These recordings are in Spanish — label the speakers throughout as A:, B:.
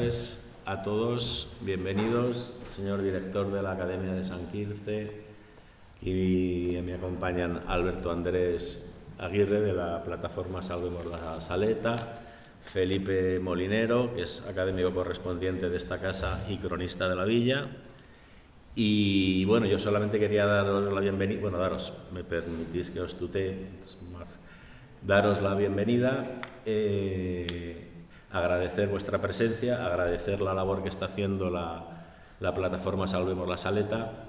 A: tardes a todos. Bienvenidos, señor director de la Academia de San Quirce, y me acompañan Alberto Andrés Aguirre de la plataforma Salvemos la Saleta, Felipe Molinero, que es académico correspondiente de esta casa y cronista de la villa. Y bueno, yo solamente quería daros la bienvenida, me permitís que os tutee, daros la bienvenida, agradecer vuestra presencia, agradecer la labor que está haciendo la plataforma Salvemos la Saleta.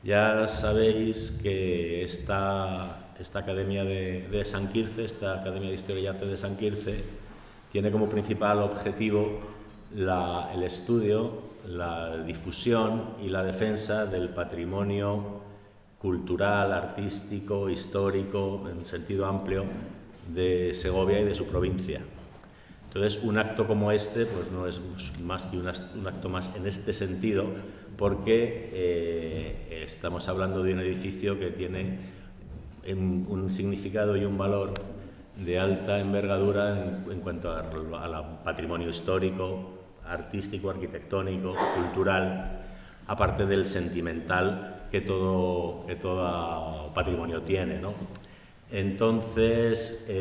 A: Ya sabéis que esta Academia de San Quirce, esta Academia de Historia y Arte de San Quirce, tiene como principal objetivo el estudio, la difusión y la defensa del patrimonio cultural, artístico, histórico, en sentido amplio, de Segovia y de su provincia. Entonces, un acto como este pues no es más que un acto más en este sentido, porque estamos hablando de un edificio que tiene un significado y un valor de alta envergadura en cuanto al patrimonio histórico, artístico, arquitectónico, cultural, aparte del sentimental que todo patrimonio tiene, ¿no? Entonces,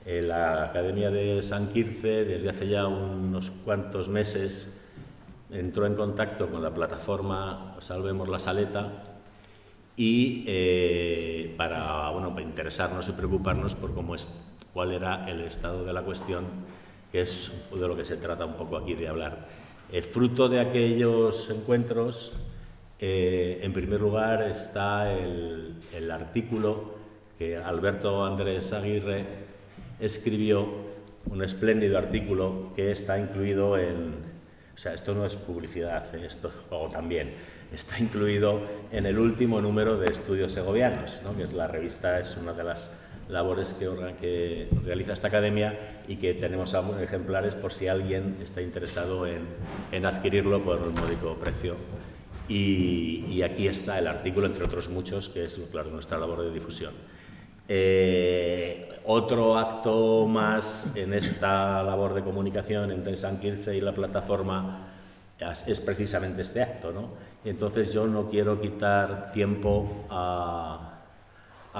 A: la Academia de San Quirce, desde hace ya unos cuantos meses, entró en contacto con la plataforma Salvemos la Saleta y para interesarnos y preocuparnos por cuál era el estado de la cuestión, que es de lo que se trata un poco aquí de hablar. Fruto de aquellos encuentros, en primer lugar está el artículo que Alberto Andrés Aguirre escribió, un espléndido artículo que está incluido esto no es publicidad, esto también está incluido en el último número de Estudios Segovianos, ¿no? Que es la revista, es una de las labores que realiza esta academia, y que tenemos ejemplares por si alguien está interesado en adquirirlo por un módico precio. Y aquí está el artículo, entre otros muchos, que es, claro, nuestra labor de difusión. Otro acto más en esta labor de comunicación entre San Quirce y la plataforma es precisamente este acto, ¿no? Y entonces yo no quiero quitar tiempo a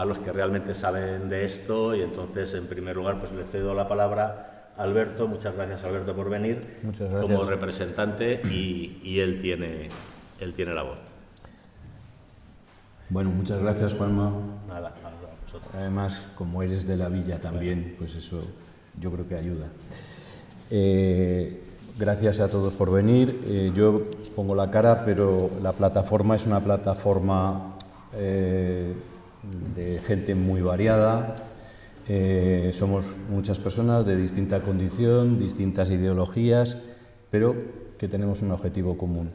A: los que realmente saben de esto, y entonces, en primer lugar, pues le cedo la palabra a Alberto. Muchas gracias, Alberto, por venir.
B: Muchas gracias.
A: Como representante, y él tiene la voz.
B: Bueno, muchas gracias, Juanma.
A: Nada, a vosotros.
B: Además, como eres de la villa también, pues eso yo creo que ayuda. Gracias a todos por venir. Yo pongo la cara, pero la plataforma es una plataforma de gente muy variada. Somos muchas personas de distinta condición, distintas ideologías, pero que tenemos un objetivo común.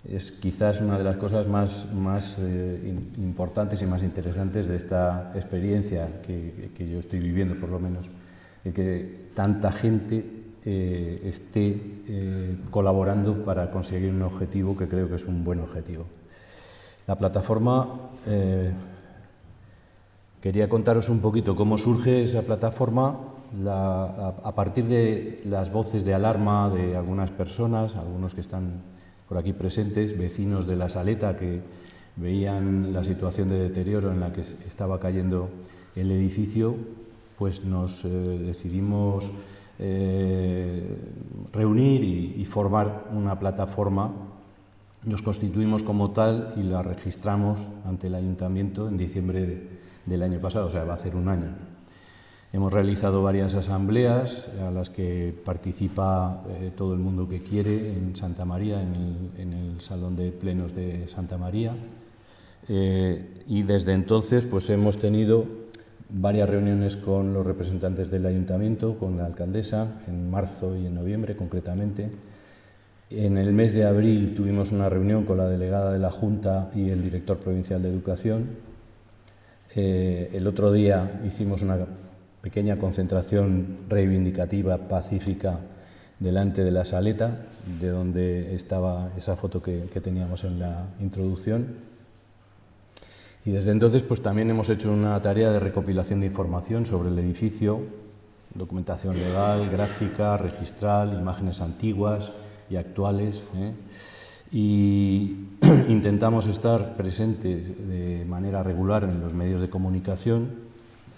B: Es quizás una de las cosas más importantes y más interesantes de esta experiencia que yo estoy viviendo, por lo menos, el que tanta gente esté colaborando para conseguir un objetivo que creo que es un buen objetivo. La plataforma, quería contaros un poquito cómo surge esa plataforma a partir de las voces de alarma de algunas personas, algunos que están por aquí presentes, vecinos de la Saleta, que veían la situación de deterioro en la que estaba cayendo el edificio. Pues nos decidimos reunir y formar una plataforma. Nos constituimos como tal y la registramos ante el Ayuntamiento en diciembre del año pasado, o sea, va a hacer un año. Hemos realizado varias asambleas a las que participa todo el mundo que quiere en Santa María, en el Salón de Plenos de Santa María. Y desde entonces pues hemos tenido varias reuniones con los representantes del Ayuntamiento, con la alcaldesa, en marzo y en noviembre concretamente. En el mes de abril tuvimos una reunión con la delegada de la Junta y el director provincial de Educación. El otro día hicimos una pequeña concentración reivindicativa, pacífica, delante de la Saleta, de donde estaba esa foto que teníamos en la introducción. Y desde entonces pues también hemos hecho una tarea de recopilación de información sobre el edificio, documentación legal, gráfica, registral, imágenes antiguas y actuales, y intentamos estar presentes de manera regular en los medios de comunicación,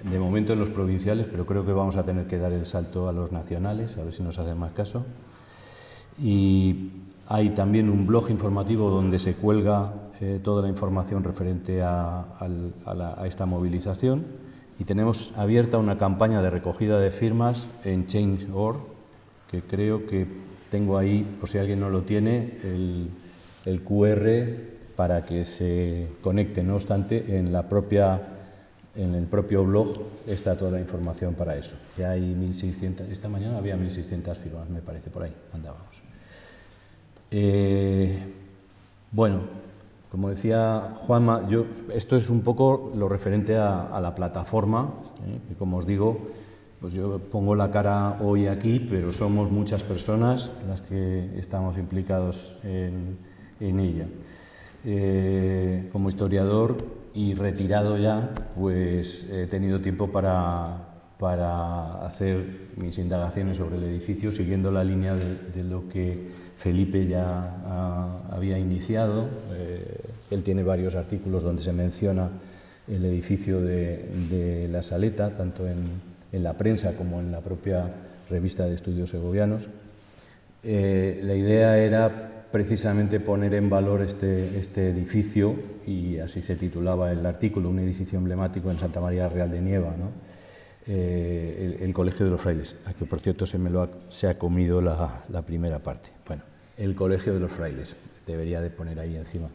B: de momento en los provinciales, pero creo que vamos a tener que dar el salto a los nacionales, a ver si nos hacen más caso. Y hay también un blog informativo donde se cuelga toda la información referente a esta movilización, y tenemos abierta una campaña de recogida de firmas en Change.org, que creo que tengo ahí, por si alguien no lo tiene, el QR para que se conecte. No obstante, en el propio blog está toda la información para eso. Ya hay 1.600, esta mañana había 1.600 firmas, me parece, por ahí andábamos. Bueno, como decía Juanma, esto es un poco lo referente a la plataforma, que como os digo, pues yo pongo la cara hoy aquí, pero somos muchas personas las que estamos implicados en ella. Como historiador y retirado ya, pues he tenido tiempo para hacer mis indagaciones sobre el edificio, siguiendo la línea de lo que Felipe ya había iniciado. Él tiene varios artículos donde se menciona el edificio de La Saleta, tanto en la prensa como en la propia revista de estudios segovianos. La idea era precisamente poner en valor este edificio, y así se titulaba el artículo, un edificio emblemático en Santa María Real de Nieva, ¿no? El Colegio de los Frailes, a que por cierto se ha comido la primera parte. Bueno, el Colegio de los Frailes, debería de poner ahí encima.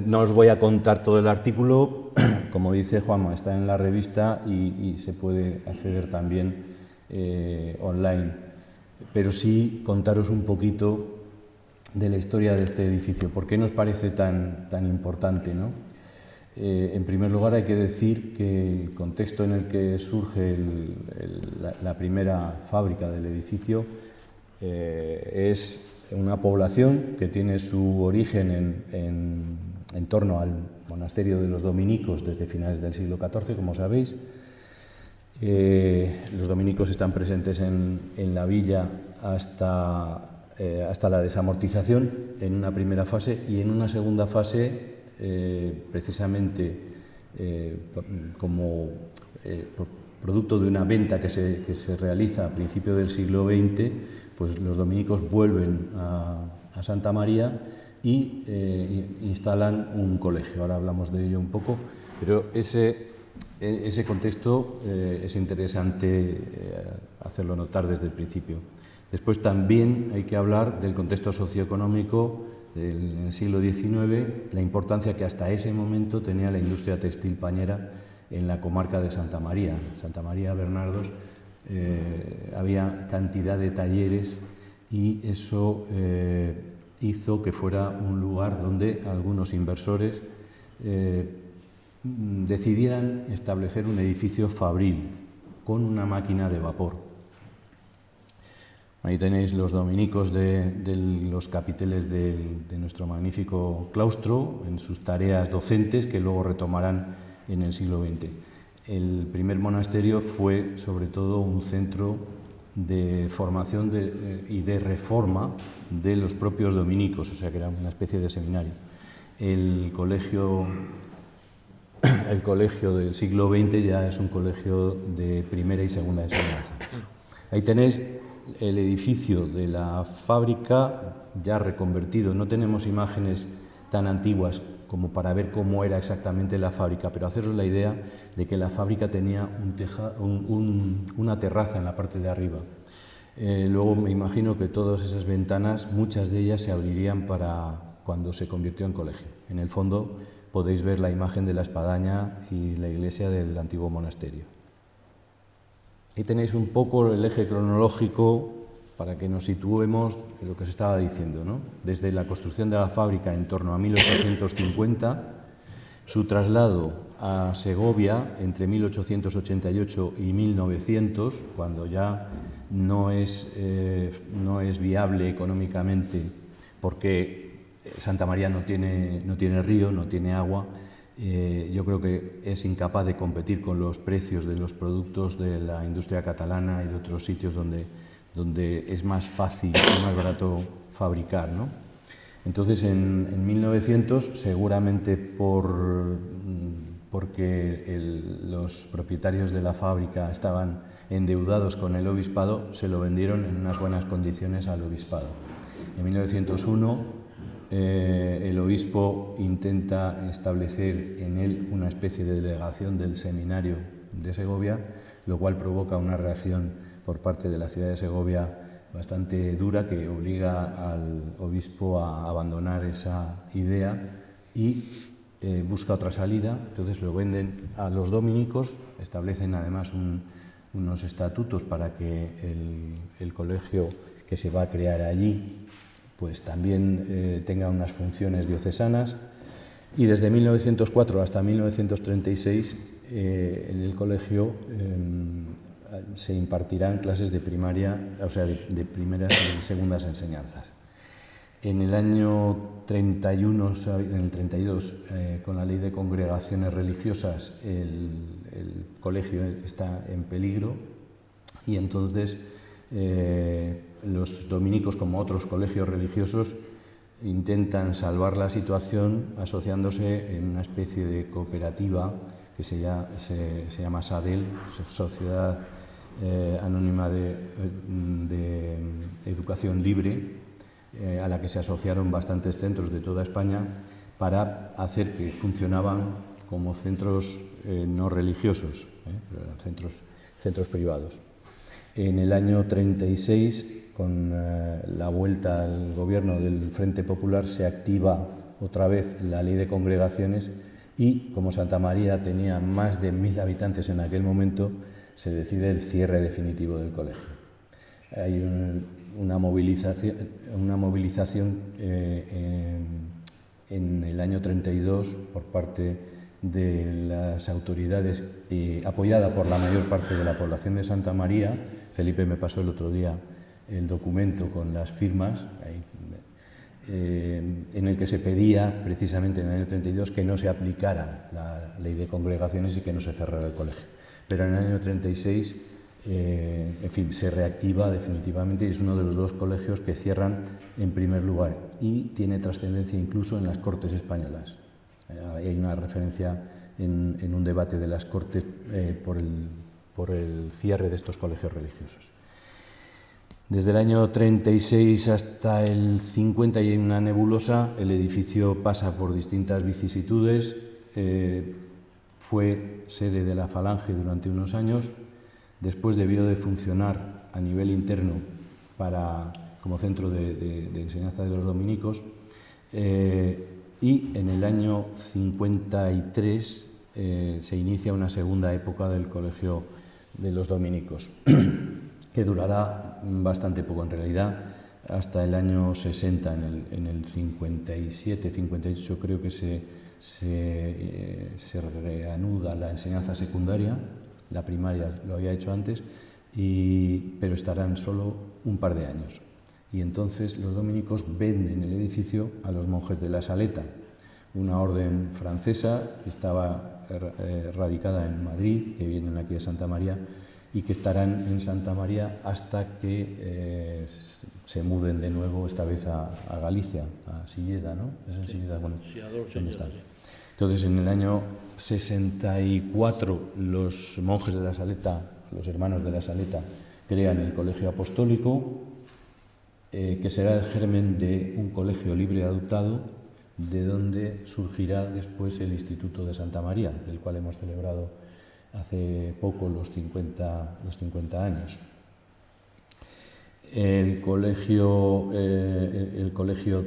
B: No os voy a contar todo el artículo, como dice Juanma, está en la revista y se puede acceder también online, pero sí contaros un poquito de la historia de este edificio. ¿Por qué nos parece tan importante, ¿no? En primer lugar, hay que decir que el contexto en el que surge la primera fábrica del edificio es una población que tiene su origen en torno al monasterio de los dominicos desde finales del siglo XIV, como sabéis. Los dominicos están presentes en la villa hasta la desamortización en una primera fase, y en una segunda fase, precisamente como producto de una venta que se realiza a principios del siglo XX, pues los dominicos vuelven a Santa María y instalan un colegio. Ahora hablamos de ello un poco, pero ese contexto es interesante hacerlo notar desde el principio. Después también hay que hablar del contexto socioeconómico en el siglo XIX, la importancia que hasta ese momento tenía la industria textil pañera en la comarca de Santa María. Santa María Bernardos había cantidad de talleres, y eso hizo que fuera un lugar donde algunos inversores decidieran establecer un edificio fabril con una máquina de vapor. Ahí tenéis los dominicos de los capiteles de nuestro magnífico claustro en sus tareas docentes, que luego retomarán en el siglo XX. El primer monasterio fue sobre todo un centro de formación y de reforma de los propios dominicos, o sea que era una especie de seminario. El colegio del siglo XX ya es un colegio de primera y segunda enseñanza. Ahí tenéis el edificio de la fábrica ya reconvertido. No tenemos imágenes tan antiguas como para ver cómo era exactamente la fábrica, pero haceros la idea de que la fábrica tenía una terraza en la parte de arriba. Luego me imagino que todas esas ventanas, muchas de ellas se abrirían para cuando se convirtió en colegio. En el fondo podéis ver la imagen de la espadaña y la iglesia del antiguo monasterio. Ahí tenéis un poco el eje cronológico para que nos situemos en lo que os estaba diciendo, ¿no? Desde la construcción de la fábrica en torno a 1850, su traslado a Segovia entre 1888 y 1900, cuando ya no es viable económicamente porque Santa María no tiene río, no tiene agua, yo creo que es incapaz de competir con los precios de los productos de la industria catalana y de otros sitios donde es más fácil y más barato fabricar, ¿no? Entonces, en 1900, seguramente porque los propietarios de la fábrica estaban endeudados con el obispado, se lo vendieron en unas buenas condiciones al obispado. En 1901, el obispo intenta establecer en él una especie de delegación del seminario de Segovia, lo cual provoca una reacción por parte de la ciudad de Segovia bastante dura, que obliga al obispo a abandonar esa idea y busca otra salida. Entonces lo venden a los dominicos, establecen además unos estatutos para que el colegio que se va a crear allí pues también tenga unas funciones diocesanas, y desde 1904 hasta 1936 en el colegio se impartirán clases de primaria, o sea, de primeras y segundas enseñanzas. En el año 31, en el 32, con la ley de congregaciones religiosas, el colegio está en peligro, y entonces los dominicos, como otros colegios religiosos, intentan salvar la situación asociándose en una especie de cooperativa que se llama SADEL, Sociedad Anónima de Educación Libre, a la que se asociaron bastantes centros de toda España para hacer que funcionaban como centros no religiosos, pero eran centros privados. En el año 36, con la vuelta al gobierno del Frente Popular, se activa otra vez la ley de congregaciones, y como Santa María tenía más de 1000 habitantes en aquel momento, se decide el cierre definitivo del colegio. Hay una movilización en el año 32 por parte de las autoridades, apoyada por la mayor parte de la población de Santa María. Felipe me pasó el otro día el documento con las firmas, en el que se pedía precisamente en el año 32 que no se aplicara la ley de congregaciones y que no se cerrara el colegio. Pero en el año 36, en fin, se reactiva definitivamente, y es uno de los 2 colegios que cierran en primer lugar, y tiene trascendencia incluso en las Cortes españolas. Hay una referencia en un debate de las Cortes por el cierre de estos colegios religiosos. Desde el año 36 hasta el 50 hay una nebulosa. El edificio pasa por distintas vicisitudes. Fue sede de la Falange durante unos años. Después debió de funcionar a nivel interno como centro de enseñanza de los dominicos. Y en el año 53 se inicia una segunda época del Colegio de los Dominicos, que durará bastante poco en realidad, hasta el año 60. En el 57, 58 creo que se reanuda la enseñanza secundaria. La primaria lo había hecho antes, pero estarán solo un par de años. Y entonces los dominicos venden el edificio a los monjes de la Saleta, una orden francesa que estaba radicada en Madrid, que vienen aquí a Santa María, y que estarán en Santa María hasta que se muden de nuevo, esta vez a Galicia, a Silleda, ¿no? Es en Silleda, bueno, ¿dónde están? Entonces, en el año 64, los monjes de la Saleta, los hermanos de la Saleta, crean el Colegio Apostólico, que será el germen de un colegio libre adoptado, de donde surgirá después el Instituto de Santa María, del cual hemos celebrado hace poco los 50 años. El colegio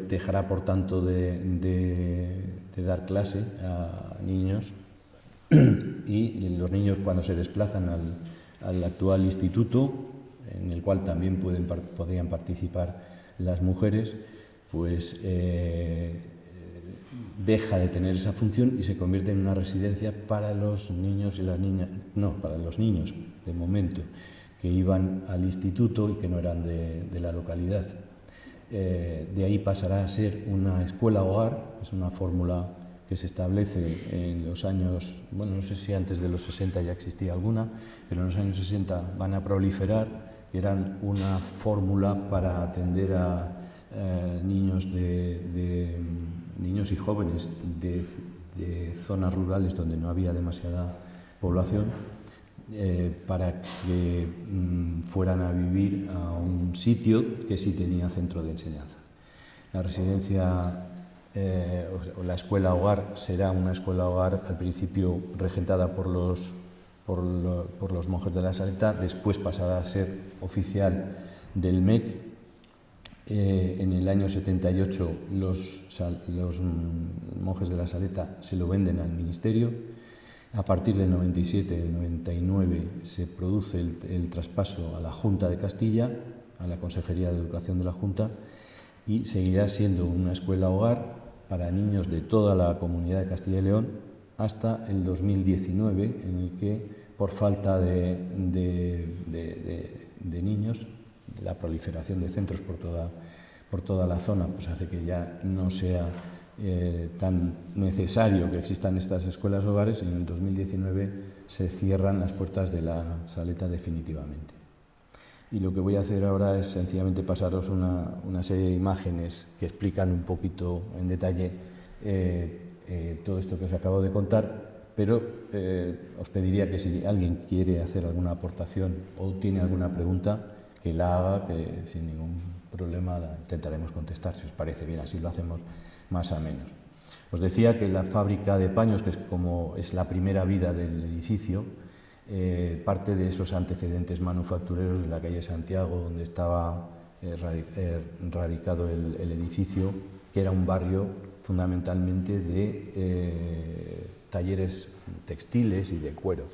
B: dejará, por tanto, de dar clase a niños, y los niños, cuando se desplazan al actual instituto, en el cual también podrían participar las mujeres, pues deja de tener esa función y se convierte en una residencia para los niños y las niñas, para los niños de momento, que iban al instituto y que no eran de la localidad. De ahí pasará a ser una escuela-hogar, es una fórmula que se establece en los años, bueno, no sé si antes de los 60 ya existía alguna, pero en los años 60 van a proliferar, que eran una fórmula para atender a niños y jóvenes de zonas rurales donde no había demasiada población, para que fueran a vivir a un sitio que sí tenía centro de enseñanza. La residencia o la escuela hogar será una escuela hogar al principio regentada por los monjes de la Saleta, después pasará a ser oficial del MEC. En el año 78 los monjes de la Saleta se lo venden al ministerio. A partir del 97, del 99 se produce el traspaso a la Junta de Castilla, a la Consejería de Educación de la Junta, y seguirá siendo una escuela hogar para niños de toda la comunidad de Castilla y León hasta el 2019, en el que, por falta de niños, la proliferación de centros por toda la zona, pues hace que ya no sea tan necesario que existan estas escuelas hogares, y en el 2019 se cierran las puertas de la Saleta definitivamente. Y lo que voy a hacer ahora es sencillamente pasaros una serie de imágenes que explican un poquito en detalle todo esto que os acabo de contar, pero os pediría que si alguien quiere hacer alguna aportación o tiene alguna pregunta, que la haga, que sin ningún problema la intentaremos contestar, si os parece bien, así lo hacemos más o menos. Os decía que la fábrica de paños, que es como es la primera vida del edificio, parte de esos antecedentes manufactureros de la calle Santiago, donde estaba radicado el edificio, que era un barrio fundamentalmente de talleres textiles y de cuero.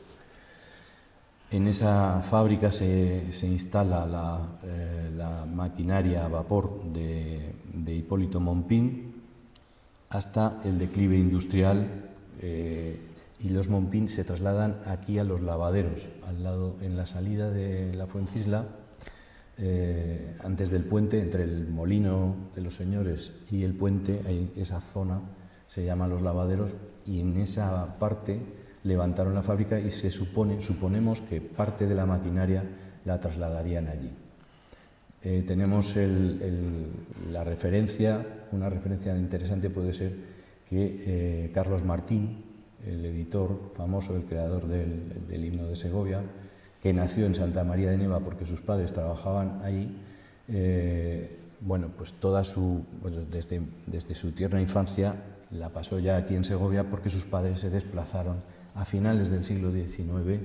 B: En esa fábrica se instala la maquinaria a vapor de Hipólito Mompín hasta el declive industrial, y los Mompín se trasladan aquí a los lavaderos, al lado, en la salida de la Fuencisla, antes del puente, entre el molino de los señores y el puente, hay esa zona, se llama Los Lavaderos, y en esa parte levantaron la fábrica y suponemos que parte de la maquinaria la trasladarían allí. Tenemos la referencia, una referencia interesante puede ser que Carlos Martín, el editor famoso, el creador del himno de Segovia, que nació en Santa María de Neva porque sus padres trabajaban ahí, pues desde su tierna infancia la pasó ya aquí en Segovia, porque sus padres se desplazaron a finales del siglo XIX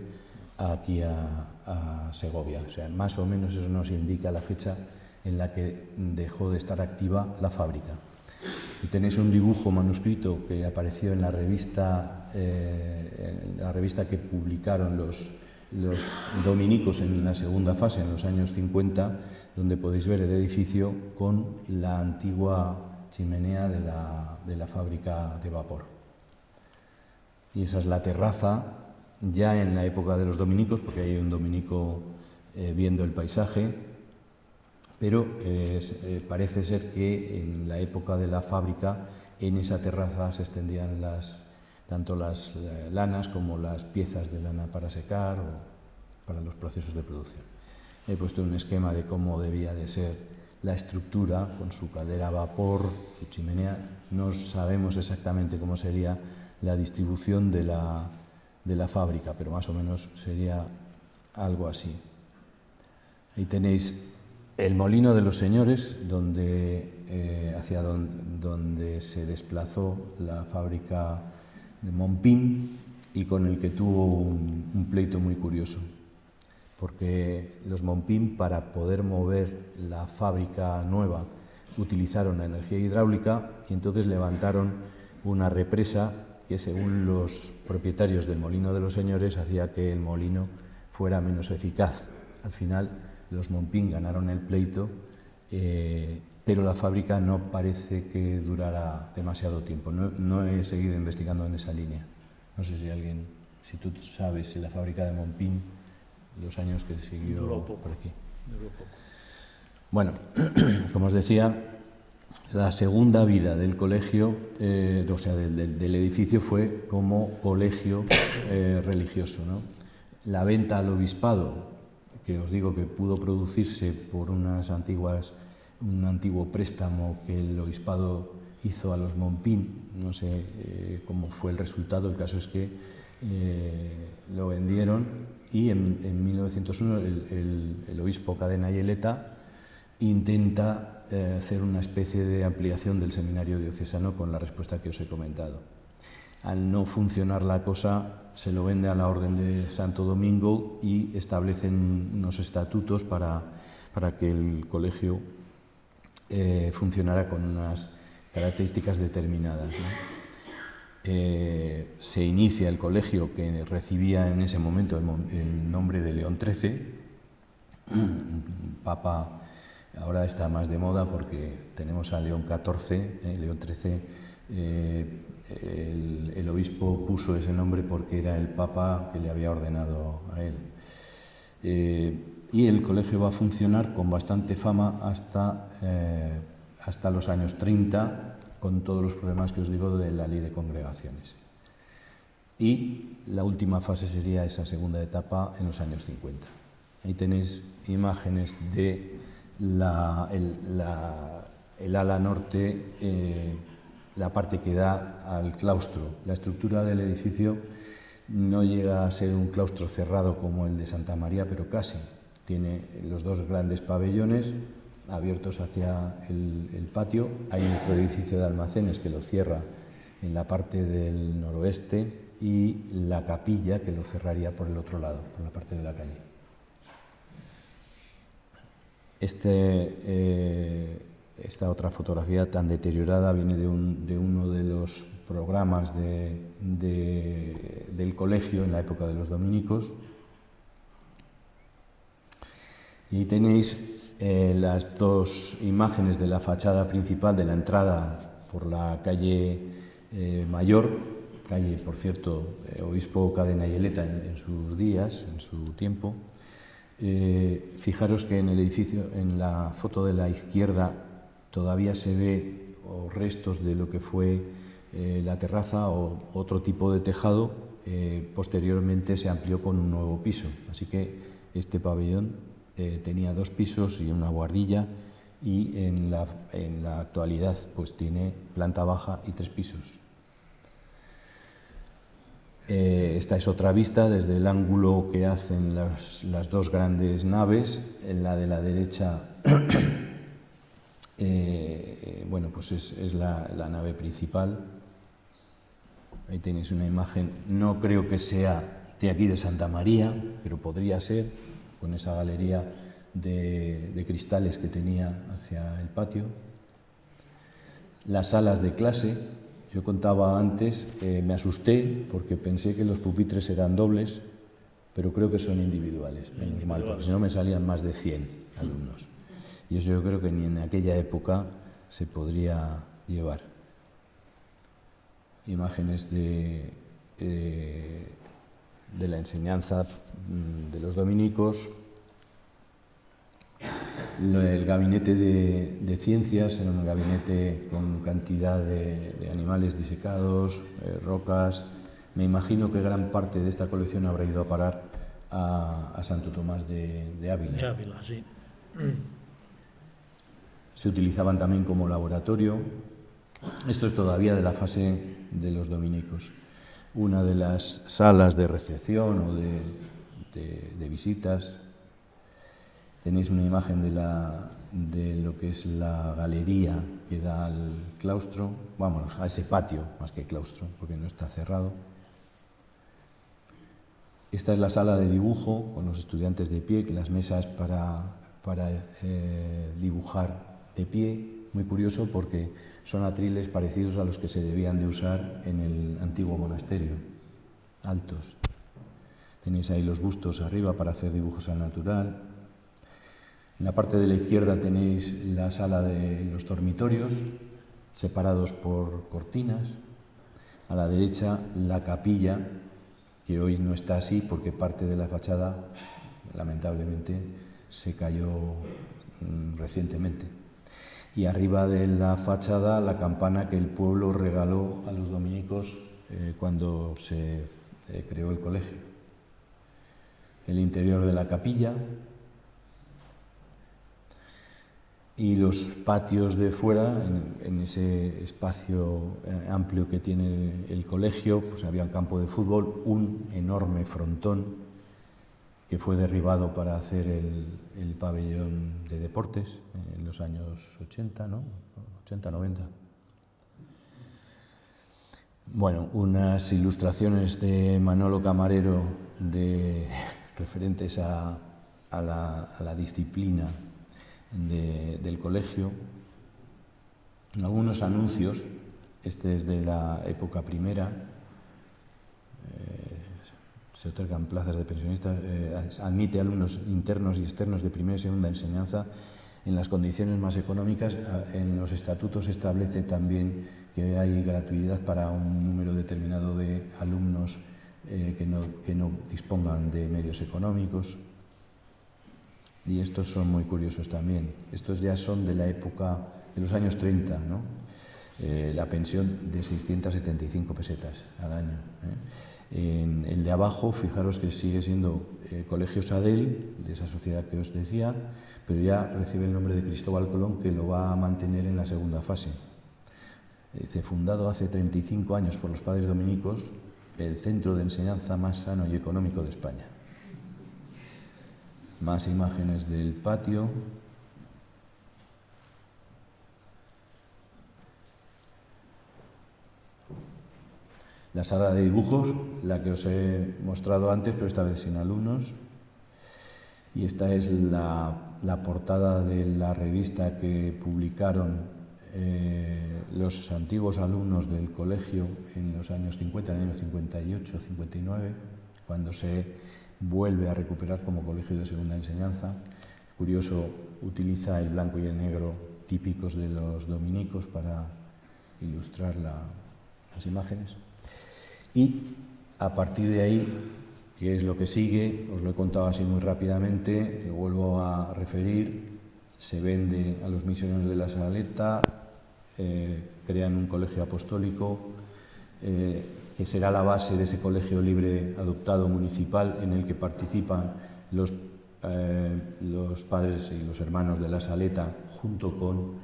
B: aquí a Segovia. O sea, más o menos eso nos indica la fecha en la que dejó de estar activa la fábrica. Y tenéis un dibujo manuscrito que apareció en la revista que publicaron los dominicos en la segunda fase, en los años 50, donde podéis ver el edificio con la antigua chimenea de la fábrica de vapor. Y esa es la terraza, ya en la época de los dominicos, porque hay un dominico viendo el paisaje, pero parece ser que en la época de la fábrica, en esa terraza se extendían tanto las lanas como las piezas de lana para secar o para los procesos de producción. He puesto un esquema de cómo debía de ser la estructura, con su caldera a vapor, su chimenea. No sabemos exactamente cómo sería la distribución de la fábrica, pero más o menos sería algo así. Ahí tenéis el molino de los señores, hacia donde se desplazó la fábrica de Mompín, y con el que tuvo un pleito muy curioso, porque los Mompín, para poder mover la fábrica nueva, utilizaron la energía hidráulica, y entonces levantaron una represa que, según los propietarios del molino de los señores, hacía que el molino fuera menos eficaz. Al final los Mompín ganaron el pleito, pero la fábrica no parece que durara demasiado tiempo. No he seguido investigando en esa línea. No sé si tú sabes si la fábrica de Mompín, los años que siguió por aquí.
C: Duró poco.
B: Bueno, como os decía, La segunda vida del colegio, o sea, del edificio, fue como colegio religioso, ¿no? La venta al obispado, que os digo que pudo producirse por un antiguo préstamo que el obispado hizo a los Mompín, no sé cómo fue el resultado, el caso es que lo vendieron y en 1901 el obispo Cadena y Eleta intenta hacer una especie de ampliación del seminario diocesano con la respuesta que os he comentado. Al no funcionar la cosa, se lo vende a la Orden de Santo Domingo y establecen unos estatutos para que el colegio funcionara con unas características determinadas, ¿no? Se inicia el colegio, que recibía en ese momento el nombre de León XIII, Papa. Ahora está más de moda porque tenemos a León XIV, León XIII, el obispo puso ese nombre porque era el Papa que le había ordenado a él. Y el colegio va a funcionar con bastante fama hasta los años 30, con todos los problemas que os digo de la ley de congregaciones. Y la última fase sería esa segunda etapa en los años 50. Ahí tenéis imágenes de el ala norte, la parte que da al claustro. La estructura del edificio no llega a ser un claustro cerrado como el de Santa María, pero casi. Tiene los dos grandes pabellones abiertos hacia el patio. Hay otro edificio de almacenes que lo cierra en la parte del noroeste y la capilla que lo cerraría por el otro lado, por la parte de la calle. Esta otra fotografía tan deteriorada viene de uno de los programas del colegio en la época de los dominicos. Y ahí tenéis las dos imágenes de la fachada principal de la entrada por la calle Mayor, calle, por cierto, obispo Cadena y Eleta en sus días, en su tiempo. Fijaros que en el edificio, en la foto de la izquierda, todavía se ve restos de lo que fue la terraza o otro tipo de tejado. Posteriormente se amplió con un nuevo piso, así que este pabellón tenía 2 pisos y una buhardilla, y en la actualidad pues tiene planta baja y 3 pisos. Esta es otra vista desde el ángulo que hacen las dos grandes naves. En la de la derecha bueno, pues es la nave principal. Ahí tenéis una imagen, no creo que sea de aquí de Santa María, pero podría ser, con esa galería de cristales que tenía hacia el patio. Las salas de clase. Yo contaba antes, me asusté porque pensé que los pupitres eran dobles, pero creo que son individuales, menos mal, porque si no me salían más de 100 alumnos. Y eso yo creo que ni en aquella época se podría llevar. Imágenes de la enseñanza de los dominicos. El gabinete de ciencias era un gabinete con cantidad de animales disecados, rocas. Me imagino que gran parte de esta colección habrá ido a parar a Santo Tomás de Ávila.
C: De Ávila, sí.
B: Se utilizaban también como laboratorio. Esto es todavía de la fase de los dominicos. Una de las salas de recepción o de visitas. Tenéis una imagen de lo que es la galería que da al claustro, vámonos, a ese patio más que claustro, porque no está cerrado. Esta es la sala de dibujo con los estudiantes de pie, las mesas para dibujar de pie. Muy curioso porque son atriles parecidos a los que se debían de usar en el antiguo monasterio, altos. Tenéis ahí los bustos arriba para hacer dibujos al natural. En la parte de la izquierda tenéis la sala de los dormitorios, separados por cortinas. A la derecha la capilla, que hoy no está así porque parte de la fachada, lamentablemente, se cayó recientemente. y arriba de la fachada la campana que el pueblo regaló a los dominicos cuando se creó el colegio. El interior de la capilla y los patios de fuera, en ese espacio amplio que tiene el colegio, pues había un campo de fútbol, un enorme frontón que fue derribado para hacer el pabellón de deportes en los años 80, ¿no? 80, 90. Bueno, unas ilustraciones de Manolo Camarero referentes a la disciplina del colegio. Algunos anuncios, este es de la época primera, se otorgan plazas de pensionistas, admite alumnos internos y externos de primera y segunda enseñanza en las condiciones más económicas. En los estatutos establece también que hay gratuidad para un número determinado de alumnos que no dispongan de medios económicos. Y estos son muy curiosos también. Estos ya son de la época de los años 30, ¿no? La pensión de 675 pesetas al año. En el de abajo, fijaros que sigue siendo Colegio Sadel, de esa sociedad que os decía, pero ya recibe el nombre de Cristóbal Colón, que lo va a mantener en la segunda fase. Dice, fundado hace 35 años por los padres dominicos, el centro de enseñanza más sano y económico de España. Más imágenes del patio. La sala de dibujos, la que os he mostrado antes, pero esta vez sin alumnos. Y esta es la portada de la revista que publicaron los antiguos alumnos del colegio en los años 50, en el año 58, 59, cuando se vuelve a recuperar como colegio de segunda enseñanza. Curioso, utiliza el blanco y el negro típicos de los dominicos para ilustrar las imágenes. Y a partir de ahí, ¿qué es lo que sigue? Os lo he contado así muy rápidamente, lo vuelvo a referir. Se vende a los misioneros de la Saleta, crean un colegio apostólico que será la base de ese colegio libre adoptado municipal en el que participan los padres y los hermanos de la Saleta junto con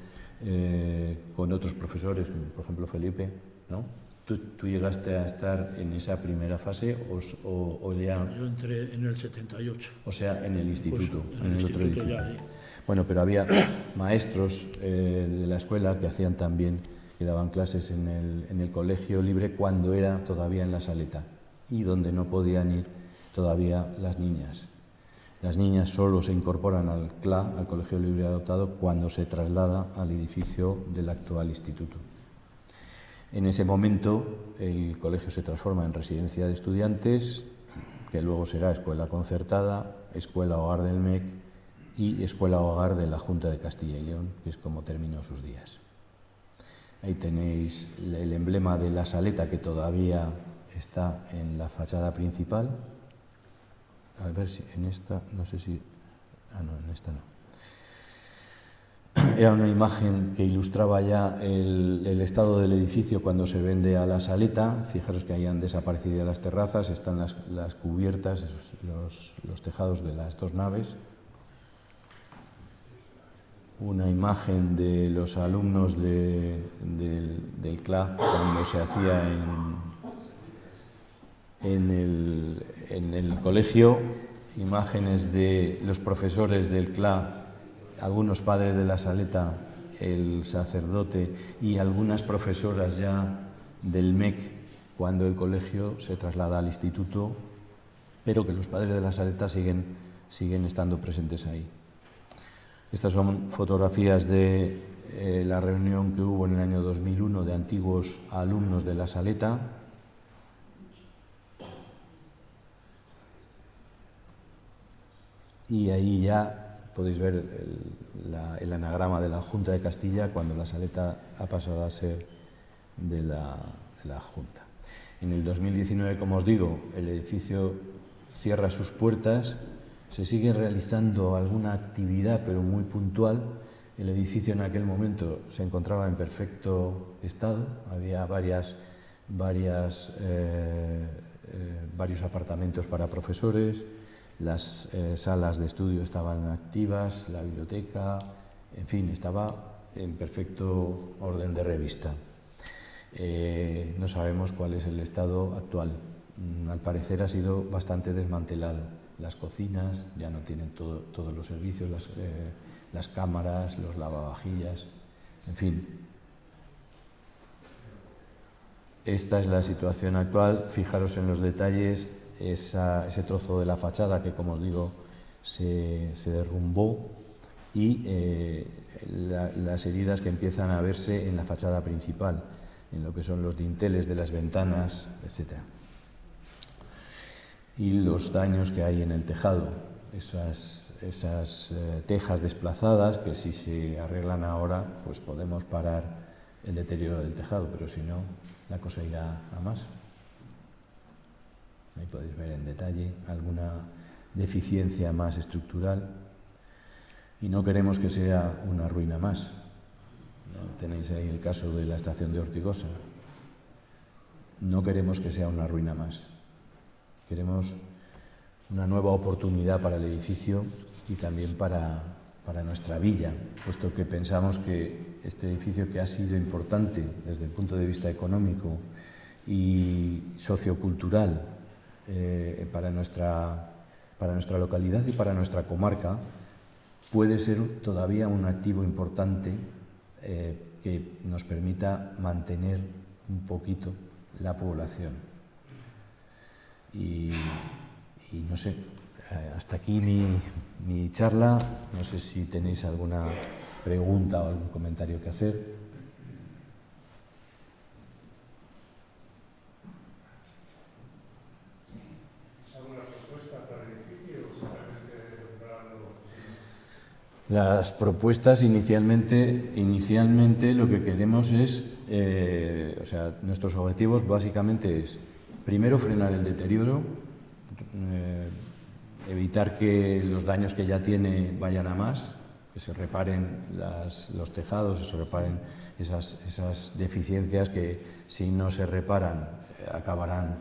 B: otros profesores, por ejemplo Felipe, ¿no? ¿Tú llegaste a estar en esa primera fase o ya...?
C: Yo entré en el 78.
B: O sea, en el instituto,
C: Pues,
B: en el otro edificio.
C: Ya,
B: Bueno, pero había maestros de la escuela que hacían también, que daban clases en el colegio libre cuando era todavía en la Saleta y donde no podían ir todavía las niñas. Las niñas solo se incorporan al CLA, al Colegio Libre Adoptado, cuando se traslada al edificio del actual instituto. En ese momento el colegio se transforma en residencia de estudiantes, que luego será escuela concertada, escuela hogar del MEC y escuela hogar de la Junta de Castilla y León, que es como terminó sus días. Ahí tenéis el emblema de la Saleta, que todavía está en la fachada principal. A ver si en esta, no sé si... Ah, no, en esta no. Era una imagen que ilustraba ya el estado del edificio cuando se vende a la Saleta. Fijaros que hayan desaparecido las terrazas, están las cubiertas, los tejados de las dos naves. Una imagen de los alumnos del CLA cuando se hacía en el colegio, imágenes de los profesores del CLA, algunos padres de la Saleta, el sacerdote y algunas profesoras ya del MEC cuando el colegio se traslada al instituto, pero que los padres de la Saleta siguen estando presentes ahí. Estas son fotografías de la reunión que hubo en el año 2001 de antiguos alumnos de la Saleta. Y ahí ya podéis ver el anagrama de la Junta de Castilla cuando la Saleta ha pasado a ser de la Junta. En el 2019, como os digo, el edificio cierra sus puertas, se sigue realizando alguna actividad, pero muy puntual. El edificio en aquel momento se encontraba en perfecto estado, había varios apartamentos para profesores, las salas de estudio estaban activas, la biblioteca, en fin, estaba en perfecto orden de revista. No sabemos cuál es el estado actual. Al parecer ha sido bastante desmantelado. Las cocinas ya no tienen todos los servicios, las cámaras, los lavavajillas, en fin. Esta es la situación actual. Fijaros en los detalles, ese trozo de la fachada que, como os digo, se derrumbó y las heridas que empiezan a verse en la fachada principal, en lo que son los dinteles de las ventanas, etc. Y los daños que hay en el tejado, esas tejas desplazadas que si se arreglan ahora pues podemos parar el deterioro del tejado, pero si no la cosa irá a más. Ahí podéis ver en detalle alguna deficiencia más estructural y no queremos que sea una ruina más. Tenéis ahí el caso de la estación de Ortigosa. No queremos que sea una ruina más. Queremos una nueva oportunidad para el edificio y también para nuestra villa, puesto que pensamos que este edificio, que ha sido importante desde el punto de vista económico y sociocultural para nuestra localidad y para nuestra comarca, puede ser todavía un activo importante que nos permita mantener un poquito la población. Y no sé, hasta aquí mi charla. No sé si tenéis alguna pregunta o algún comentario que hacer.
D: ¿Alguna propuesta para el edificio o solamente nombrarlo?
B: Las propuestas inicialmente lo que queremos es, nuestros objetivos básicamente es, primero, frenar el deterioro, evitar que los daños que ya tiene vayan a más, que se reparen los tejados, que se reparen esas deficiencias que, si no se reparan, acabarán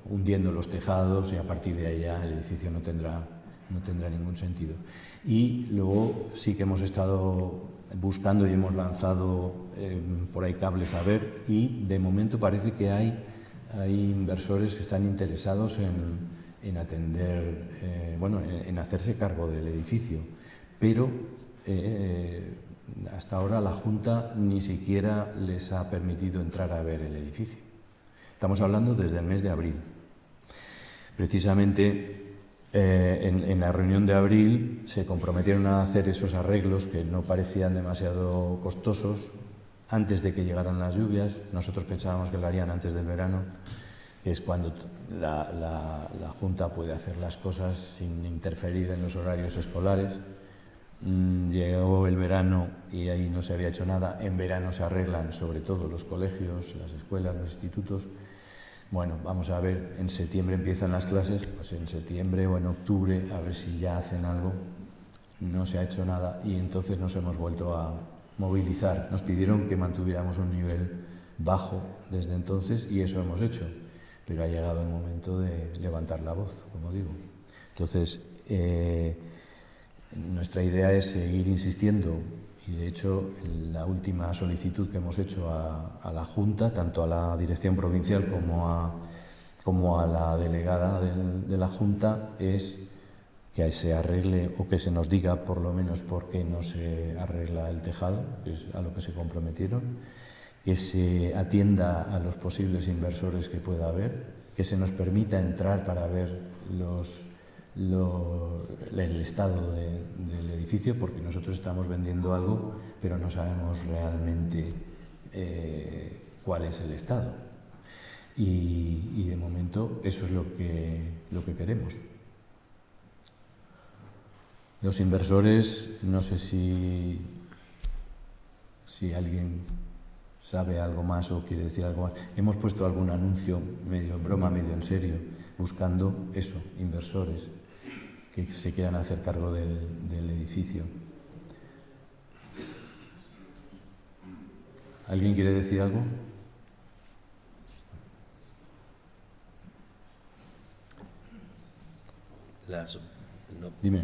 B: hundiendo los tejados, y a partir de ahí ya el edificio no tendrá ningún sentido. Y luego sí que hemos estado buscando y hemos lanzado por ahí cables a ver, y de momento parece que hay inversores que están interesados en atender, en hacerse cargo del edificio, pero hasta ahora la Junta ni siquiera les ha permitido entrar a ver el edificio. Estamos hablando desde el mes de abril. Precisamente en la reunión de abril se comprometieron a hacer esos arreglos que no parecían demasiado costosos antes de que llegaran las lluvias. Nosotros pensábamos que lo harían antes del verano, que es cuando la Junta puede hacer las cosas sin interferir en los horarios escolares. Llegó el verano y ahí no se había hecho nada. En verano se arreglan sobre todo los colegios, las escuelas, los institutos. Bueno, vamos a ver, en septiembre empiezan las clases, pues en septiembre o en octubre a ver si ya hacen algo. No se ha hecho nada y entonces nos hemos vuelto a movilizar. Nos pidieron que mantuviéramos un nivel bajo desde entonces y eso hemos hecho, pero ha llegado el momento de levantar la voz, como digo. Entonces, nuestra idea es seguir insistiendo. Y de hecho, la última solicitud que hemos hecho a la Junta, tanto a la Dirección Provincial como a la delegada de la Junta, es que se arregle, o que se nos diga por lo menos por qué no se arregla el tejado, que es a lo que se comprometieron, que se atienda a los posibles inversores que pueda haber, que se nos permita entrar para ver el estado del edificio, porque nosotros estamos vendiendo algo, pero no sabemos realmente cuál es el estado. Y de momento eso es lo que queremos. Los inversores, no sé si alguien sabe algo más o quiere decir algo más. Hemos puesto algún anuncio, medio en broma, medio en serio, buscando eso, inversores. que se quieran hacer cargo del edificio. ¿Alguien quiere decir algo? Dime.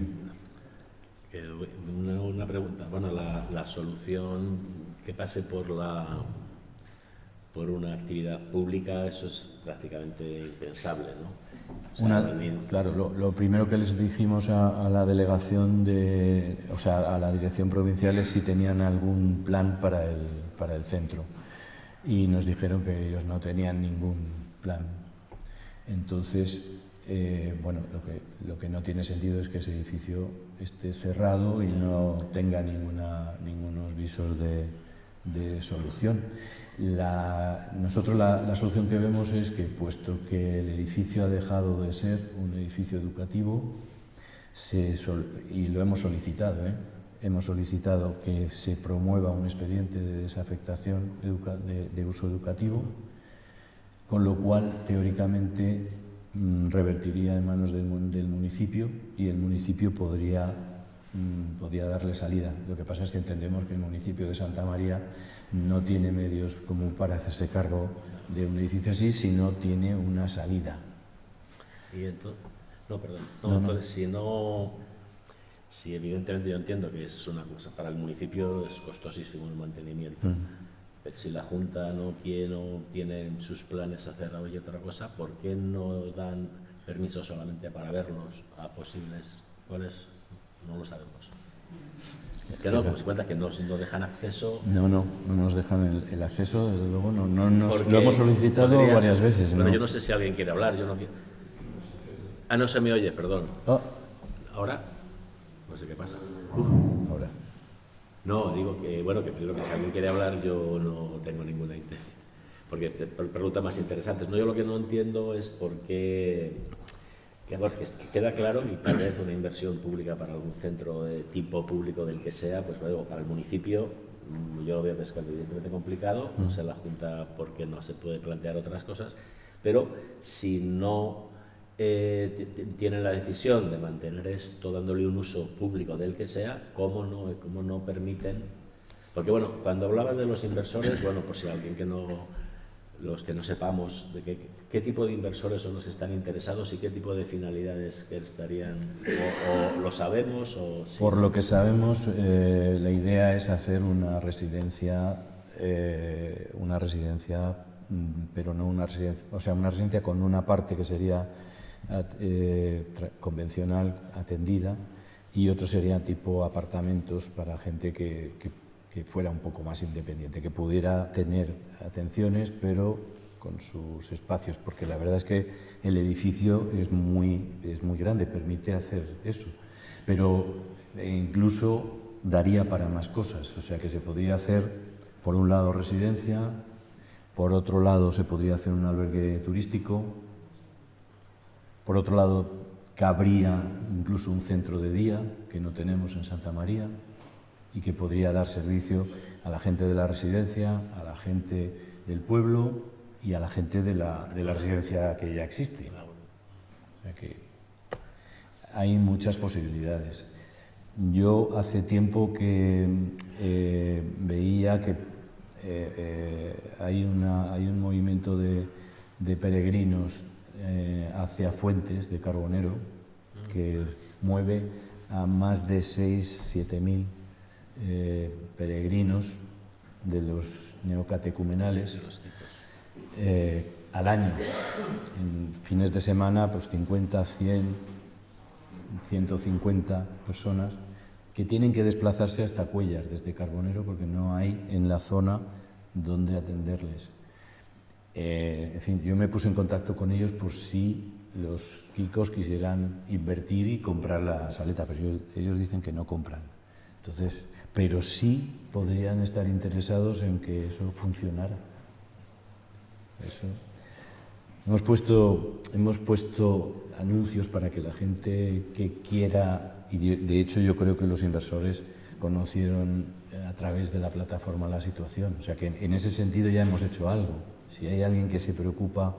A: Una pregunta. Bueno, la solución que pase por una actividad pública, eso es prácticamente impensable, ¿no? O sea,
B: Claro, lo primero que les dijimos a la delegación a la dirección provincial es si tenían algún plan para el centro, y nos dijeron que ellos no tenían ningún plan. Entonces, lo que no tiene sentido es que ese edificio esté cerrado y no tenga ningunos visos de solución. Nosotros la solución que vemos es que, puesto que el edificio ha dejado de ser un edificio educativo, y lo hemos solicitado que se promueva un expediente de desafectación de uso educativo, con lo cual teóricamente revertiría en manos del municipio, y el municipio podría darle salida. Lo que pasa es que entendemos que el municipio de Santa María no tiene medios como para hacerse cargo de un edificio así si no tiene una salida.
A: Y entonces, entonces si evidentemente yo entiendo que es una cosa para el municipio, es costosísimo el mantenimiento. Pero si la Junta no tiene en sus planes hacer otra cosa, ¿por qué no dan permiso solamente para verlos a posibles cuales? No lo sabemos. Que no, como se cuenta que no dejan acceso.
B: No nos dejan el acceso, desde luego, lo hemos solicitado varias veces.
A: Bueno, yo no sé si alguien quiere hablar, yo no quiero. No se me oye, perdón. ¿Ahora? No sé qué pasa.
B: Ahora.
A: No, digo que primero que si alguien quiere hablar, yo no tengo ninguna intención. Porque preguntas más interesantes. Yo lo que no entiendo es por qué. Que queda claro, y tal vez una inversión pública para algún centro de tipo público del que sea, pues luego para el municipio yo lo veo que es evidentemente complicado, no sé la Junta por qué no se puede plantear otras cosas, pero si no tienen la decisión de mantener esto dándole un uso público del que sea, ¿cómo no permiten? Porque bueno, cuando hablabas de los inversores, bueno, por si alguien los que no sepamos de qué tipo de inversores son los que están interesados y qué tipo de finalidades que estarían, o lo sabemos o sí.
B: Por lo que sabemos, la idea es hacer una residencia, pero no una residencia, o sea, una residencia con una parte que sería convencional, atendida, y otro sería tipo apartamentos para gente que fuera un poco más independiente, que pudiera tener atenciones, pero con sus espacios, porque la verdad es que el edificio es muy grande, permite hacer eso, pero incluso daría para más cosas, o sea que se podría hacer, por un lado, residencia, por otro lado se podría hacer un albergue turístico, por otro lado cabría incluso un centro de día, que no tenemos en Santa María, y que podría dar servicio a la gente de la residencia, a la gente del pueblo y a la gente de la residencia que ya existe. O sea que hay muchas posibilidades. Yo hace tiempo que veía que hay un movimiento de peregrinos hacia Fuentes de Carbonero, que mueve a más de 6.000-7.000 peregrinos de los neocatecumenales al año. En fines de semana, pues 50, 100, 150 personas que tienen que desplazarse hasta Cuéllar desde Carbonero porque no hay en la zona donde atenderles. En fin, yo me puse en contacto con ellos por si los kikos quisieran invertir y comprar la saleta, pero ellos dicen que no compran. Entonces, pero sí podrían estar interesados en que eso funcionara. Eso. Hemos puesto anuncios para que la gente que quiera, y de hecho yo creo que los inversores conocieron a través de la plataforma la situación, o sea que en ese sentido ya hemos hecho algo. Si hay alguien que se preocupa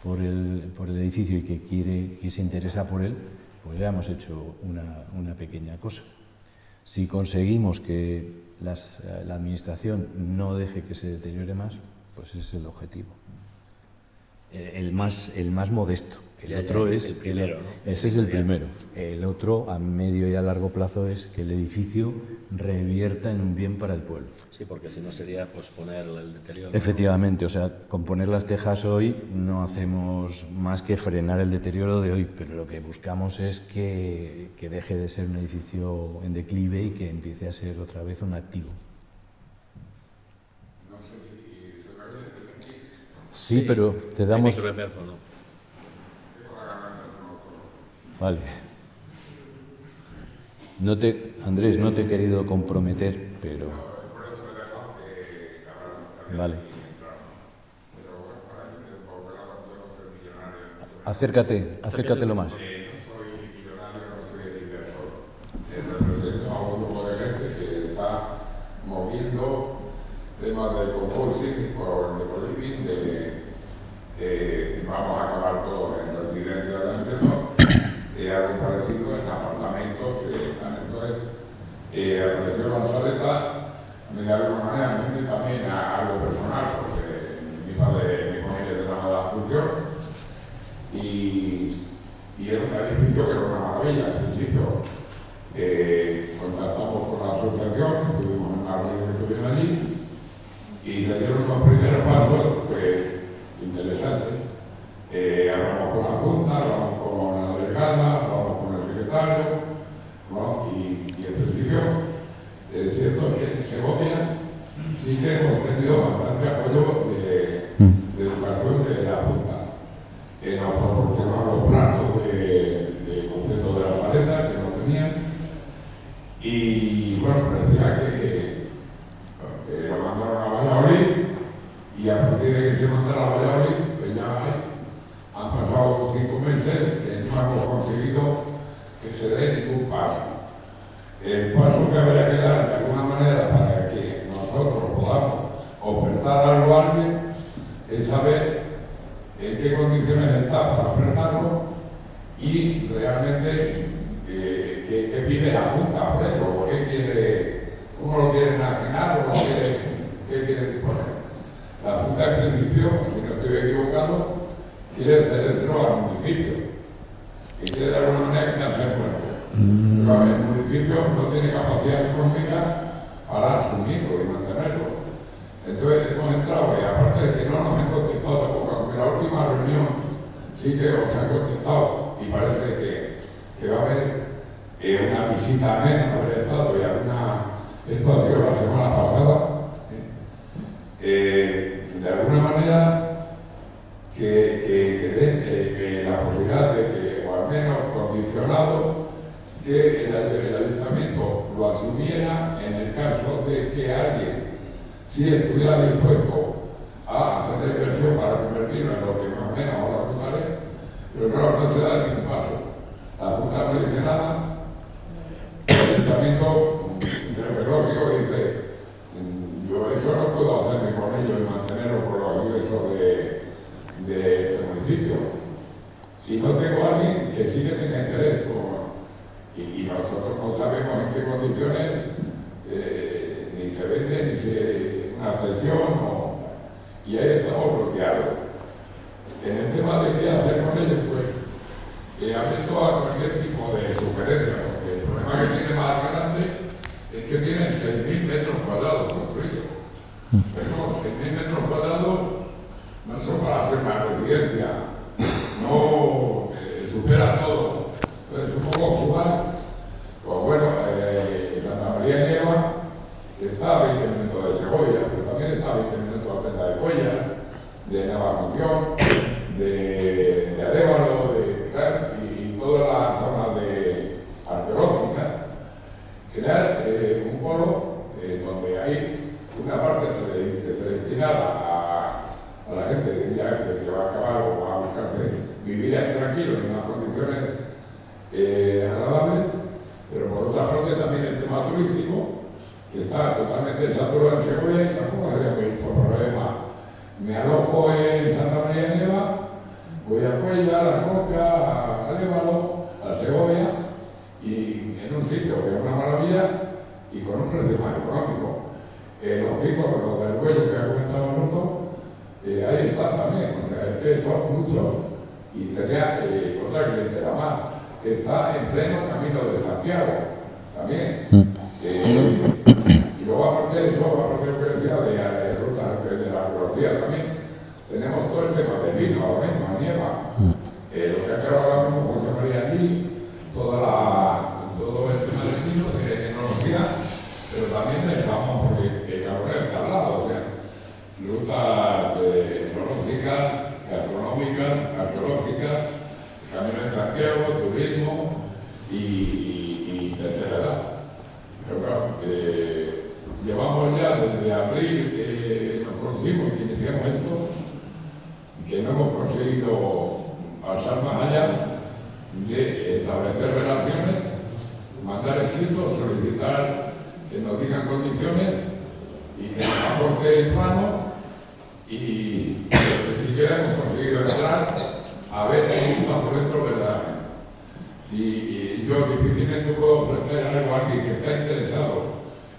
B: por el edificio y que se interesa por él, pues ya hemos hecho una pequeña cosa. Si conseguimos que la administración no deje que se deteriore más, pues ese es el objetivo. El más modesto. El otro es
A: el primero, ¿no?
B: Ese es el primero. El otro, a medio y a largo plazo, es que el edificio revierta en un bien para el pueblo.
A: Sí, porque si no sería posponer el deterioro.
B: Efectivamente, o sea, con poner las tejas hoy no hacemos más que frenar el deterioro de hoy, pero lo que buscamos es que deje de ser un edificio en declive y que empiece a ser otra vez un activo.
E: No sé si se me oye desde aquí.
B: Sí, pero te damos...
A: El micrófono.
B: Vale. Andrés, no te he querido comprometer, pero...
E: Por eso he dejado que habláramos.
B: Vale.
E: Pero bueno, para mí, porque la cuestión no soy millonario.
B: Acércatelo más.
E: No soy millonario, no soy inversor. Represento a un grupo de gente que está moviendo temas de confort sísmico, de co-living, vamos a acabar todo en residencias de ancianos, algo parecido en apartamentos. Entonces, apareció la saleta, de alguna manera, a mí también algo personal, porque mi familia es de la mala función, y era un edificio que era una maravilla al principio. Contactamos con la asociación, tuvimos una reunión que estuvieron allí, y se dieron los primeros pasos, pues, interesantes. Hablamos con la Junta, hablamos con la delegada, hablamos con el secretario, ¿no? Y en principio, es cierto que en Segovia sí que hemos tenido bastante apoyo de educación de la Junta. Nos proporcionaron los planos de concepto de la saleta que no tenían, y bueno, parecía que lo mandaron a Valladolid, y a partir de que se mandara a Valladolid, pues ya han pasado 5 meses que no hemos conseguido que se dé ningún paso. El paso que habría que dar de alguna manera para que nosotros podamos ofertar algo a alguien es saber en qué condiciones está para ofertarlo y realmente qué pide la Junta por ello, o qué quiere, cómo lo quieren enajenar o qué quiere disponer. La Junta, en principio, si no estoy equivocado, quiere cedérselo al municipio, que quiere de alguna manera quitarse el cuerpo. Pero el municipio no tiene capacidad económica para asumirlo y mantenerlo. Entonces hemos entrado, y aparte de que no nos han contestado tampoco, aunque la última reunión sí que os han contestado, y parece que va a haber una visita menos haber estado, y esto ha sido la semana pasada, de alguna manera que den la posibilidad de que, o al menos condicionado, que el ayuntamiento lo asumiera en el caso de que alguien, si estuviera dispuesto a hacer la inversión para convertirlo en lo que más o menos ahora juntaré, pero claro, no se da ningún paso. La Junta no dice nada, el ayuntamiento, creo que lógico, dice, yo eso no puedo hacerme con ello y mantenerlo por los ingresos de este municipio. Si no tengo a alguien que sí que tenga interés, y nosotros no sabemos en qué condiciones ni se vende, ni una cesión, y ahí estamos bloqueados. En el tema de qué hacer con ellos, pues, abierto a cualquier tipo de sugerencia, porque el problema que tiene más grande es que tienen 6.000 metros cuadrados construidos. Pero 6.000 metros cuadrados no son para hacer una residencia, no supera todo. Entonces, un poco jugar, pues bueno, Santa María de Nieva está a 20 minutos de Segovia, pero también está a 20 minutos de Tenda de Cuellar, de Navafunción, de Arévalo, y toda la zona arqueológica. Crear un polo donde hay una parte que se destinada a la gente que va a acabar o va a buscarse vivir tranquilo en unas condiciones agradables, pero por otra parte también el tema turístico, que está totalmente saturado en Segovia y tampoco sería muy problema. Me alojo en Santa María de Nieva, voy a Cuellar, a Coca, a Arévalo, a hasta Segovia, y en un sitio que es una maravilla y con un precio más económico. Los chicos, los del cuello que ha comentado Bruno, ahí están también, o sea, es que son muchos y sería otra clientela más. Está en pleno camino de Santiago también. Y luego aparte de eso, aparte de lo que decía de rutas de la arqueología también, tenemos todo el tema del vino ahora mismo, a Nieva. Lo que ha creado ahora mismo José María allí, todo el tema del vino, de enología, pero también del jamón, porque Caronea está al lado, o sea, rutas enológicas, gastronómicas, arqueológicas, camino de Santiago, turismo y tercera edad. Pero claro, llevamos ya desde abril que nos conocimos, que iniciamos esto, que no hemos conseguido pasar más allá de establecer relaciones, mandar escritos, solicitar que nos digan condiciones y que nos aporte el plano y que siquiera hemos conseguido entrar a ver cómo está por dentro verdaderamente. Si yo difícilmente puedo ofrecer algo a alguien que está interesado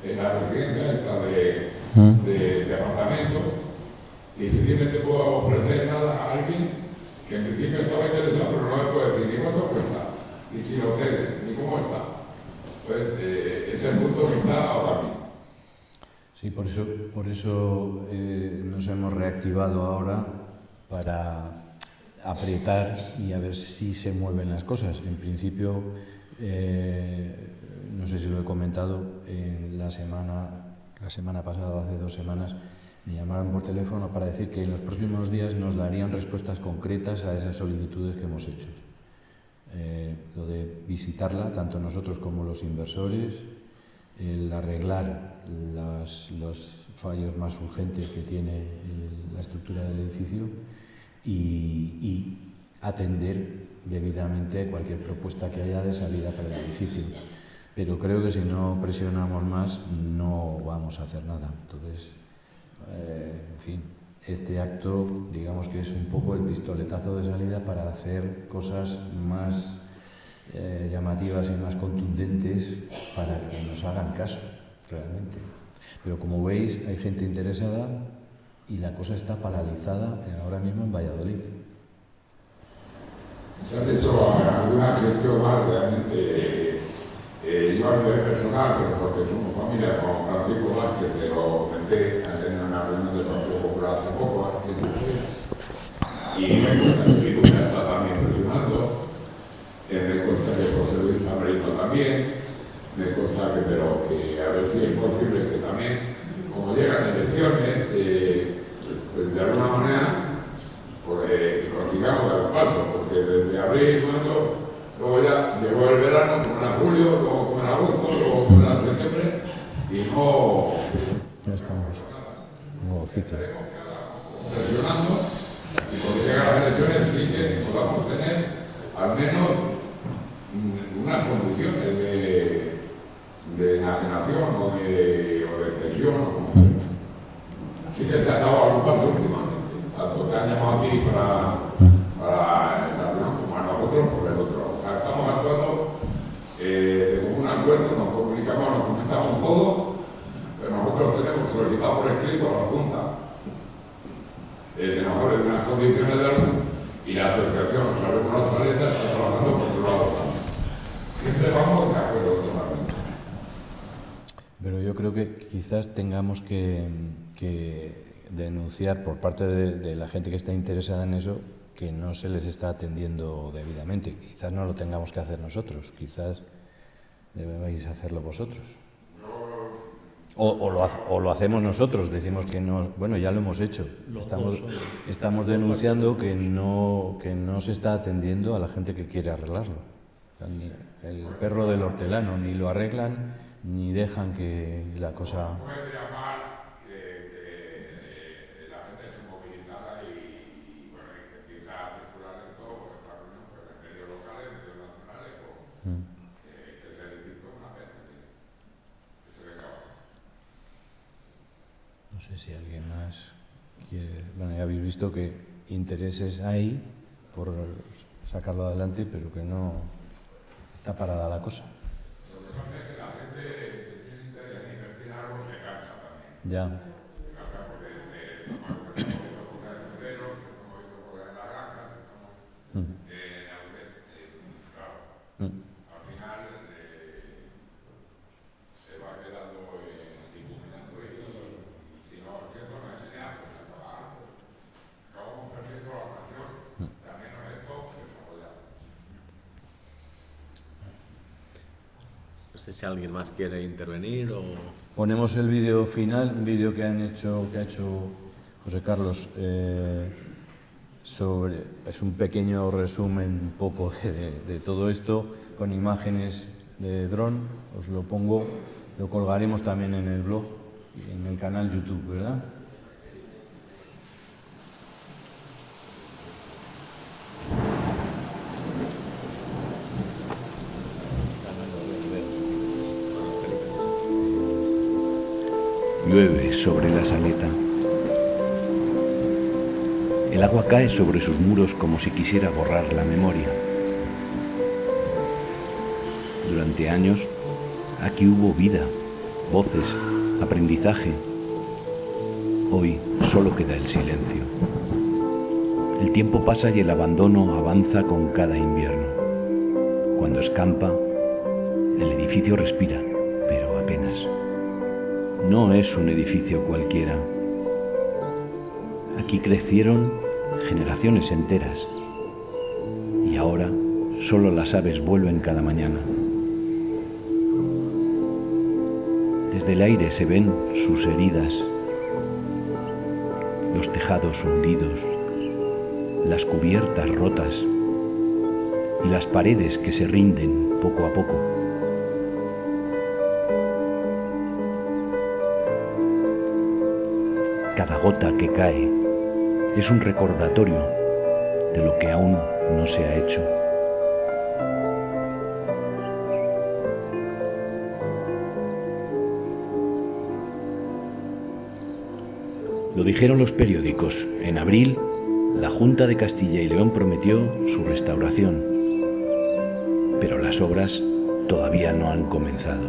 E: en la residencia esta de apartamento, difícilmente puedo ofrecer nada a alguien que en principio estaba interesado, pero no me puede decir ni cuánto cuesta, ni si lo cede, ni cómo está. Entonces, ese es el punto que está ahora mismo.
B: Sí, por eso nos hemos reactivado ahora para apretar y a ver si se mueven las cosas. En principio, no sé si lo he comentado, la semana pasada, hace 2 semanas, me llamaron por teléfono para decir que en los próximos días nos darían respuestas concretas a esas solicitudes que hemos hecho. Lo de visitarla, tanto nosotros como los inversores, el arreglar los fallos más urgentes que tiene la estructura del edificio y atender debidamente cualquier propuesta que haya de salida para el edificio. Pero creo que si no presionamos más no vamos a hacer nada. Entonces, en fin, este acto digamos que es un poco el pistoletazo de salida para hacer cosas más llamativas y más contundentes para que nos hagan caso realmente. Pero como veis, hay gente interesada y la cosa está paralizada ahora mismo en Valladolid.
E: Se han hecho alguna gestión más realmente, yo a nivel personal, pero porque somos familia con Francisco Vázquez, te lo comenté en una reunión del Partido Popular hace poco, y me consta que Piruja está también presionando, me consta que José Luis Abrito también, me consta que, pero que a ver si es posible que también, como llegan elecciones, pues de alguna manera, pues consigamos dar un paso, porque desde abril, mayo, luego ya llegó el verano, como era julio, luego como era agosto, luego como era septiembre, y no...
B: Ya estamos. Nuevo ciclo.
E: Presionando, y cuando llegan las elecciones sí que podamos tener al menos unas condiciones de enajenación o de cesión, o como sea. Sí que se ha dado algún paso últimamente. Tanto que han llamado aquí para la reunión como a nosotros por el otro. Estamos actuando de común acuerdo, nos comunicamos, nos comentamos todo, pero nosotros tenemos solicitado por escrito a la Junta que nos hable de unas condiciones de luz y la asociación, sabemos la saleta, está trabajando por su lado. Siempre vamos de acuerdo con la Junta.
B: Pero yo creo que quizás tengamos que denunciar por parte de la gente que está interesada en eso que no se les está atendiendo debidamente. Quizás no lo tengamos que hacer nosotros, quizás debéis hacerlo vosotros. O lo hacemos nosotros, decimos que no, bueno, ya lo hemos hecho. Estamos denunciando que no se está atendiendo a la gente que quiere arreglarlo. O sea, ni el perro del hortelano, ni lo arreglan, ni dejan que la cosa... No sé si alguien más quiere... Bueno, ya habéis visto que intereses hay por sacarlo adelante, pero que no está parada la cosa.
E: Lo que pasa es que la gente que tiene interés en invertir en algo se cansa también.
B: Ya.
E: Se cansa porque estamos viendo cosas en febrero, estamos viendo cosas en las granjas, estamos claro. Al final se va quedando difuminando y si no, siendo una enseñanza, pues acabamos perdiendo la ocasión, también nos es todo desarrollar.
A: No sé si alguien más quiere intervenir o...
B: Ponemos el vídeo final, un vídeo que ha hecho José Carlos es un pequeño resumen un poco de todo esto con imágenes de dron. Os lo pongo, lo colgaremos también en el blog y en el canal YouTube, ¿verdad?
F: Llueve sobre la Saleta. El agua cae sobre sus muros como si quisiera borrar la memoria. Durante años, aquí hubo vida, voces, aprendizaje. Hoy solo queda el silencio. El tiempo pasa y el abandono avanza con cada invierno. Cuando escampa, el edificio respira, pero apenas. No es un edificio cualquiera. Aquí crecieron generaciones enteras y ahora solo las aves vuelven cada mañana. Desde el aire se ven sus heridas, los tejados hundidos, las cubiertas rotas y las paredes que se rinden poco a poco. Cada gota que cae es un recordatorio de lo que aún no se ha hecho. Lo dijeron los periódicos. En abril, la Junta de Castilla y León prometió su restauración, pero las obras todavía no han comenzado.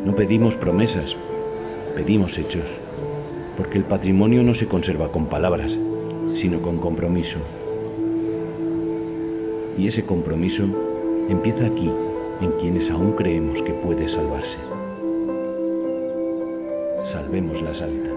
F: No pedimos promesas, pedimos hechos, porque el patrimonio no se conserva con palabras, sino con compromiso. Y ese compromiso empieza aquí, en quienes aún creemos que puede salvarse. Salvemos la Saleta.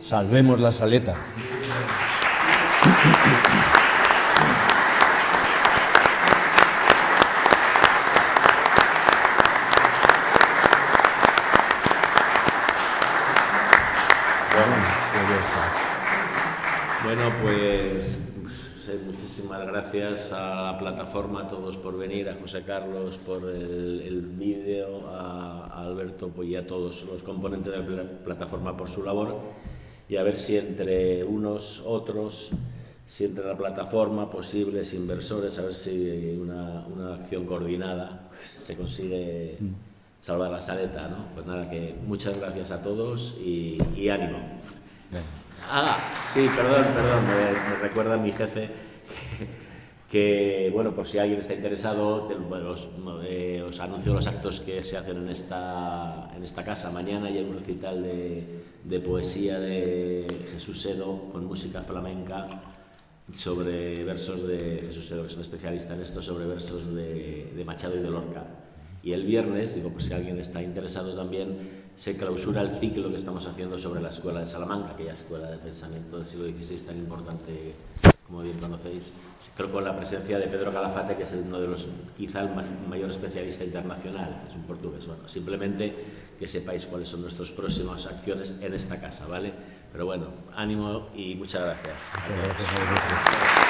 B: Salvemos la Saleta.
A: Bueno, pues muchísimas gracias a la plataforma, a todos por venir, a José Carlos por el vídeo, a Alberto y a todos los componentes de la plataforma por su labor, y a ver si entre unos, otros, si entre la plataforma, posibles inversores, a ver si una acción coordinada se consigue salvar la Saleta, ¿no? Pues nada, que muchas gracias a todos y ánimo. Ah, sí, perdón, me recuerda mi jefe que, bueno, por si alguien está interesado, os anuncio los actos que se hacen en esta casa. Mañana hay un recital de poesía de Jesús Sedo con música flamenca sobre versos de Jesús Sedo, que es un especialista en esto, sobre versos de Machado y de Lorca. Y el viernes, digo, por si alguien está interesado también, se clausura el ciclo que estamos haciendo sobre la Escuela de Salamanca, aquella escuela de pensamiento del siglo XVI tan importante, como bien conocéis. Creo con la presencia de Pedro Calafate, que es uno de los, quizá el mayor especialista internacional, es un portugués. Bueno, simplemente que sepáis cuáles son nuestras próximas acciones en esta casa, ¿vale? Pero bueno, ánimo y muchas gracias.
B: Muchas gracias a vosotros.